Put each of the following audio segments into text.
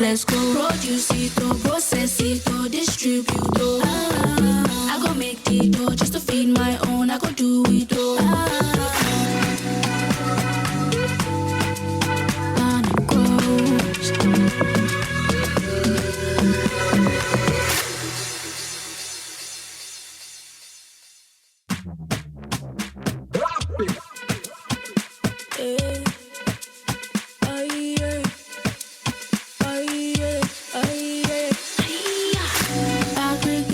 Let's go. Produce it, process it, distribute it. I go make the dough just to feed my own. I go do it all. And it grows.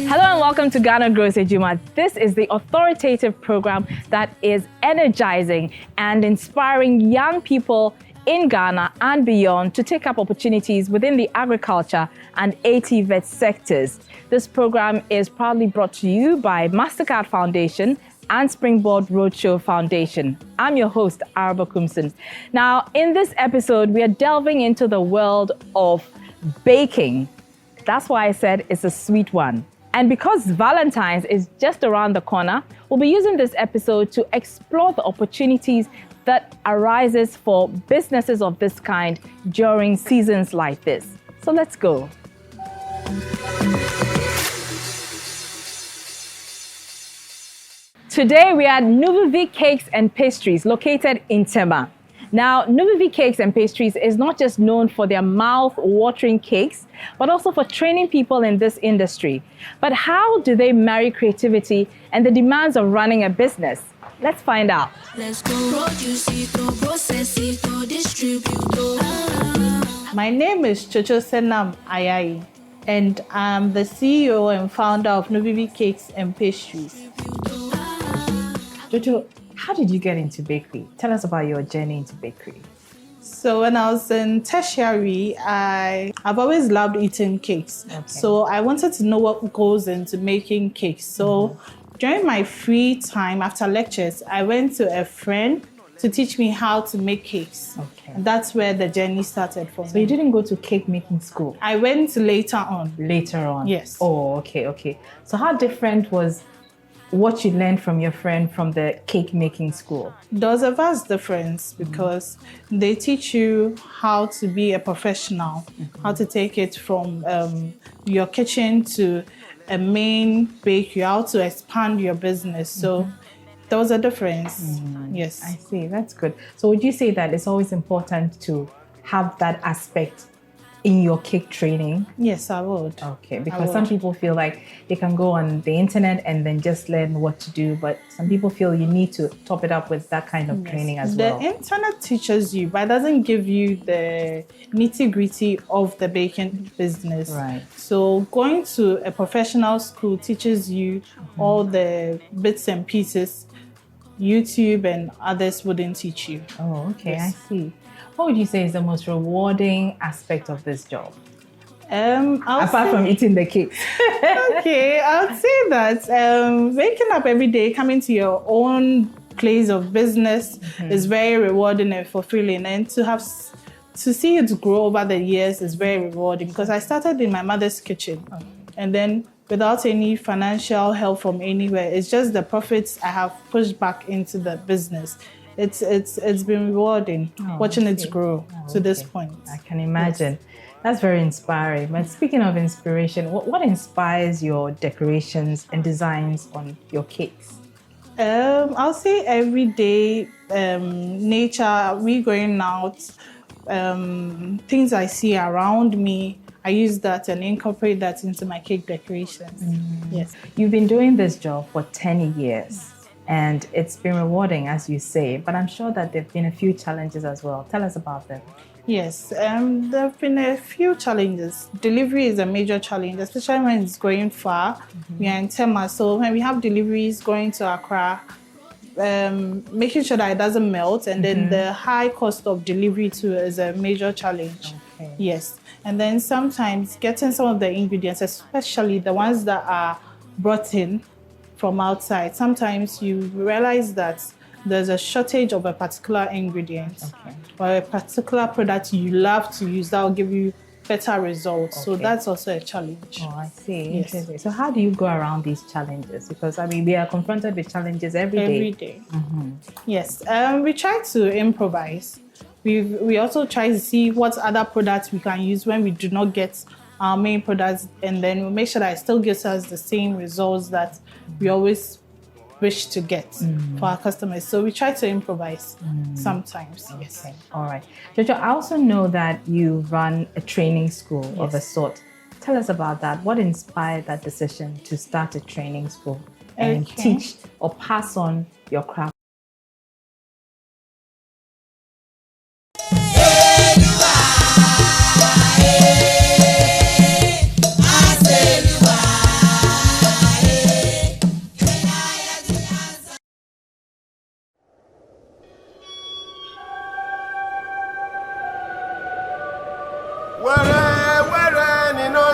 Hello and welcome to Ghana Grows Ejuma. This is the authoritative program that is energizing and inspiring young people in Ghana and beyond to take up opportunities within the agriculture and ATVET sectors. This program is proudly brought to you by MasterCard Foundation and Springboard Roadshow Foundation. I'm your host, Araba Kumson. Now, in this episode, we are delving into the world of baking. That's why I said it's a sweet one. And because Valentine's is just around the corner, we'll be using this episode to explore the opportunities that arises for businesses of this kind during seasons like this. So let's go. Today we are at Nuvivi Cakes and Pastries located in Tema. Now, Nuvivi Cakes and Pastries is not just known for their mouth-watering cakes, but also for training people in this industry. But how do they marry creativity and the demands of running a business? Let's find out. Let's go. Produce it, process it, distribute it. My name is Chocho Senam Ayayi, and I'm the CEO and founder of Nuvivi Cakes and Pastries. Jojo, how did you get into bakery? Tell us about your journey into bakery. So when I was in tertiary, I've always loved eating cakes. Okay. So I wanted to know what goes into making cakes. So during my free time after lectures, I went to a friend to teach me how to make cakes. Okay. And that's where the journey started for me. So you didn't go to cake making school? I went later on. Later on? Yes. Oh, okay. So how different was what you learned from your friend from the cake making school? There's a vast difference because they teach you how to be a professional, how to take it from your kitchen to a main bakery, how to expand your business. So there was a difference. Yes. I see, that's good. So would you say that it's always important to have that aspect in your cake training? Yes, I would. Okay, because some people feel like they can go on the internet and then just learn what to do, but some people feel you need to top it up with that kind of training as well. The internet teaches you, but doesn't give you the nitty-gritty of the baking business. Right. So going to a professional school teaches you all the bits and pieces YouTube and others wouldn't teach you. Oh, okay, Yes. I see. What would you say is the most rewarding aspect of this job? Apart From eating the cakes. Okay, I'll say that waking up every day, coming to your own place of business is very rewarding and fulfilling, and to see it grow over the years is very rewarding because I started in my mother's kitchen, and then without any financial help from anywhere, it's just the profits I have pushed back into the business. It's been rewarding watching it grow to this point. I can imagine. Yes. That's very inspiring. But speaking of inspiration, what inspires your decorations and designs on your cakes? I'll say every day, nature, we going out, things I see around me, I use that and incorporate that into my cake decorations. Yes. You've been doing this job for 10 years. And it's been rewarding, as you say, but I'm sure that there have been a few challenges as well. Tell us about them. Yes, there have been a few challenges. Delivery is a major challenge, especially when it's going far. We are in Tema, so when we have deliveries going to Accra, making sure that it doesn't melt, and then the high cost of delivery too is a major challenge. Okay. Yes, and then sometimes getting some of the ingredients, especially the ones that are brought in from outside, sometimes you realize that there's a shortage of a particular ingredient or a particular product you love to use that will give you better results. So Okay. that's also a challenge. Oh, I see. Yes. Interesting. So how do you go around these challenges? Because I mean, we are confronted with challenges every day. Every day. Yes. We try to improvise. We also try to see what other products we can use when we do not get our main products, and then we make sure that it still gives us the same results that we always wish to get for our customers. So we try to improvise sometimes. Yes. Okay. All right. Jojo, I also know that you run a training school of a Yes. sort. Tell us about that. What inspired that decision to start a training school and Okay. teach or pass on your craft?